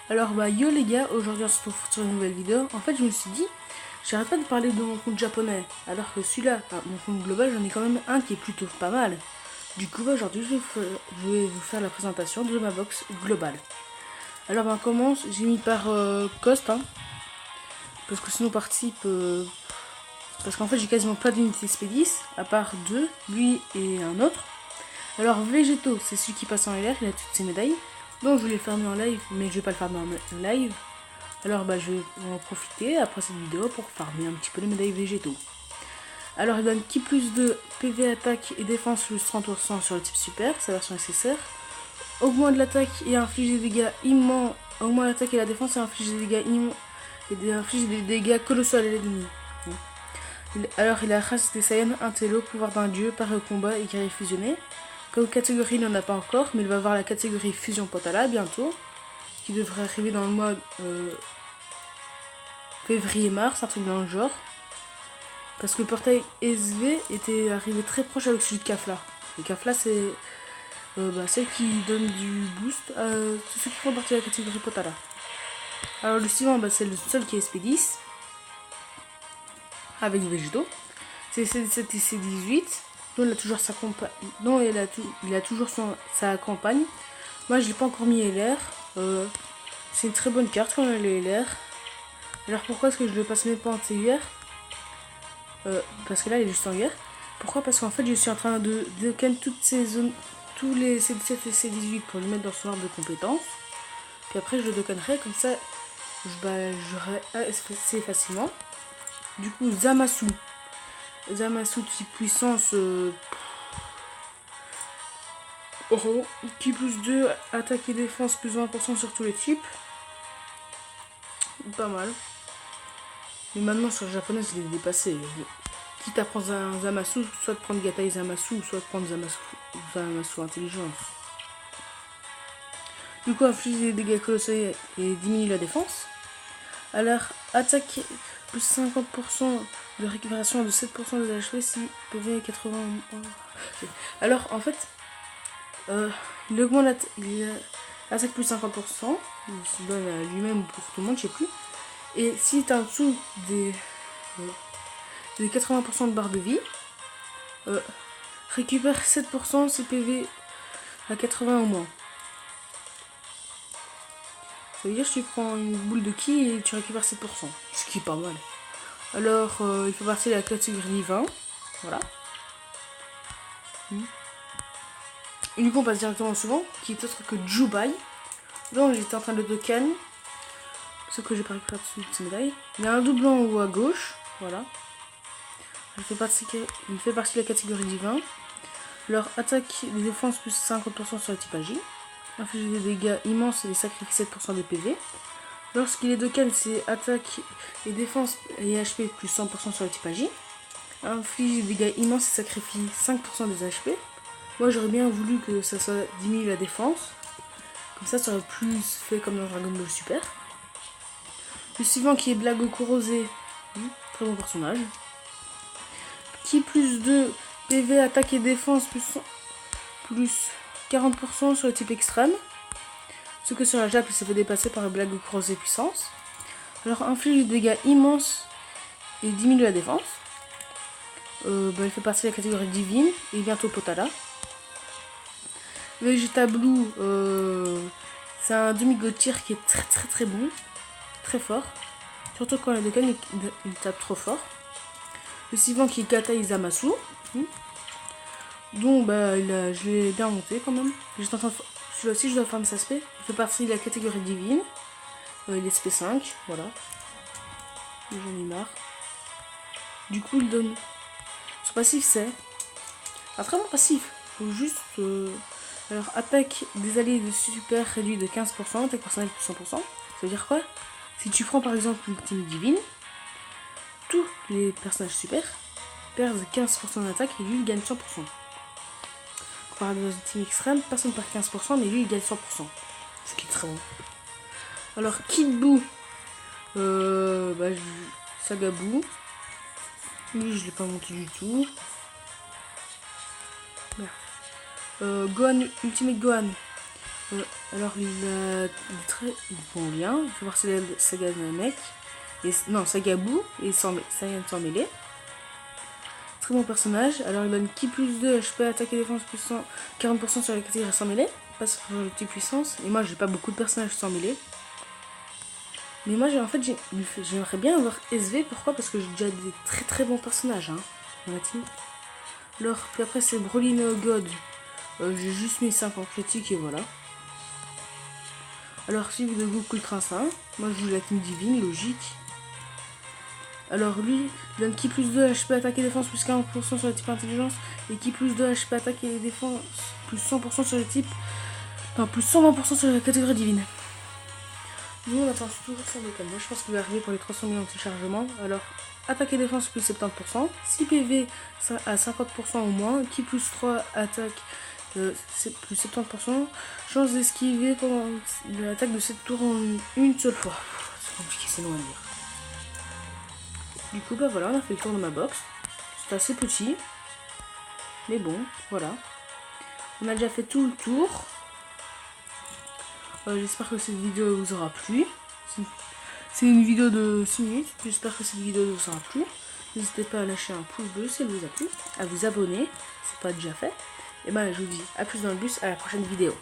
Alors bah yo les gars, aujourd'hui on se retrouve sur une nouvelle vidéo. En fait je me suis dit, j'arrête pas de parler de mon compte japonais, alors que celui-là, enfin, mon compte global, j'en ai quand même un qui est plutôt pas mal. Du coup bah, aujourd'hui je vais vous faire la présentation de ma box globale. Alors bah, on commence, j'ai mis par cost, hein, parce que sinon on participe... parce qu'en fait j'ai quasiment pas d'unités SP10, à part deux, lui et un autre. Alors Végétaux, c'est celui qui passe en LR, il a toutes ses médailles. Donc je voulais le farmer en live, mais je vais pas le farmer en live. Alors bah je vais en profiter après cette vidéo pour farmer un petit peu les médailles végétaux. Alors il donne qui plus de PV attaque et défense plus 30% sur le type super, sa version nécessaire. Augmente l'attaque et inflige des dégâts immenses. Augmente l'attaque et la défense et inflige des dégâts immenses. Et inflige des dégâts colossaux à l'ennemi. Alors il a race des Saiyans, Intello, pouvoir d'un dieu, paré au combat et guerrier fusionné. Comme catégorie il n'en a pas encore, mais il va avoir la catégorie fusion Potala bientôt, qui devrait arriver dans le mois février-mars, un truc dans le genre. Parce que le portail SV était arrivé très proche avec celui de Kafla. Et Kafla c'est celle qui donne du boost à tous ceux qui font partie de la catégorie Potala. Alors le suivant c'est le seul qui est SP10 avec des végétaux. C'est C17 et C18 dont il a toujours sa compagne. Dont il a toujours sa campagne. Moi je l'ai pas encore mis LR. C'est une très bonne carte quand elle est LR. Alors pourquoi est-ce que je le passe même pas en TUR? Parce que là il est juste en guerre. Pourquoi? Parce qu'en fait je suis en train de ken toutes ces zones, tous les C17 et C18 pour le mettre dans son arbre de compétences. Puis après je le docanerai, comme ça j'aurai assez facilement. Du coup Zamasu type puissance qui plus 2 attaque et défense plus 20% sur tous les types. Pas mal. Mais maintenant sur le japonais je l'ai dépassé. Quitte à prendre un Zamasu, soit de prendre Gatai Zamasu, soit de prendre Zamasu intelligence. Du coup, inflige des dégâts colossaux et diminue la défense. Alors, attaque plus 50% de récupération de 7% des HP si PV 80. Alors, en fait, il augmente l'attaque plus 50%. Il se donne à lui-même pour tout le monde, je sais plus. Et si tu es en dessous des 80% de barre de vie, récupère 7% CPV à 80 au moins. Ça veut dire que tu prends une boule de ki et tu récupères 7%, ce qui est pas mal. Alors il fait partie de la catégorie 20, voilà. Et du coup on passe directement au suivant, qui est autre que Jubai. Donc j'étais en train de token, ce que j'ai pas récupéré dessus de ces médailles. Il y a un double en haut à gauche, voilà. Il fait partie de la catégorie divin. Leur attaque des défenses plus 50% sur le type agi. Inflige des dégâts immenses et sacrifie 7% des PV. Lorsqu'il est de Ken, c'est attaque et défense et HP plus 100% sur le type agi. Inflige des dégâts immenses et sacrifie 5% des HP. Moi j'aurais bien voulu que ça soit diminue la défense. Comme ça aurait plus fait comme dans Dragon Ball Super. Le suivant qui est Blago Kurose. Très bon personnage. Qui plus 2 PV, attaque et défense plus 40% sur le type extrême. Ce que sur la Jap il s'est fait dépasser par le Blago Kurose puissance. Alors inflige des dégâts immenses et diminue la défense. Il fait partie de la catégorie divine et bientôt Potala. Vegeta Blue, c'est un demi-god qui est très bon, très fort. Surtout quand il est il tape trop fort. Le suivant qui est Gatai Zamasu. Donc je l'ai bien monté quand même. Celui-là aussi je dois farmer sa SP. Il fait partie de la catégorie divine. Il est SP5, voilà. J'en ai marre. Du coup il donne. Son passif c'est un très bon passif. Faut juste. Alors attaque des alliés de super réduit de 15%, attaque personnelle de 100%. Ça veut dire quoi? Si tu prends par exemple une team divine, tous les personnages super perdent 15% d'attaque et lui il gagne 100%. Par dans une team extrême, personne perd 15% mais lui il gagne 100%. Ce qui est très bon. Alors Kid Buu, Sagabou. Lui je l'ai pas monté du tout. Gohan, Ultimate Gohan. Alors il est très bon bien. Il faut voir Saga Namek. Non, Sagabou et Saiyan sans mêler. Très bon personnage. Alors il donne ki plus 2 HP, attaque et défense plus 40% sur la catégorie sans mêlée. Pas sur le type puissance. Et moi j'ai pas beaucoup de personnages sans mêlée. Mais moi en fait j'aimerais bien avoir SV. Pourquoi? Parce que j'ai déjà des très bons personnages. Hein, dans la team. Alors puis après c'est Broly Neo God. J'ai juste mis 5 en critique et voilà. Alors suivi de Goku Ultra Instinct. Moi je joue la team divine, logique. Alors lui, il donne ki plus 2 HP attaque et défense plus 40% sur le type intelligence. Et ki plus 2 HP attaque et défense plus 100% sur le type. Non, plus 120% sur la catégorie divine. Nous on attend toujours ça de comme moi. Je pense qu'il va arriver pour les 300 millions de téléchargements. Alors attaque et défense plus 70%. 6 PV à 50% au moins. Ki plus 3 attaque plus 70%. Chance d'esquiver pendant l'attaque de cette tour en une seule fois. C'est compliqué, c'est loin à dire. Du coup, bah voilà, on a fait le tour de ma box. C'est assez petit. Mais bon, voilà. On a déjà fait tout le tour. J'espère que cette vidéo vous aura plu. C'est une vidéo de 6 minutes. J'espère que cette vidéo vous aura plu. N'hésitez pas à lâcher un pouce bleu si elle vous a plu. À vous abonner, si ce n'est pas déjà fait. Et ben je vous dis à plus dans le bus, à la prochaine vidéo.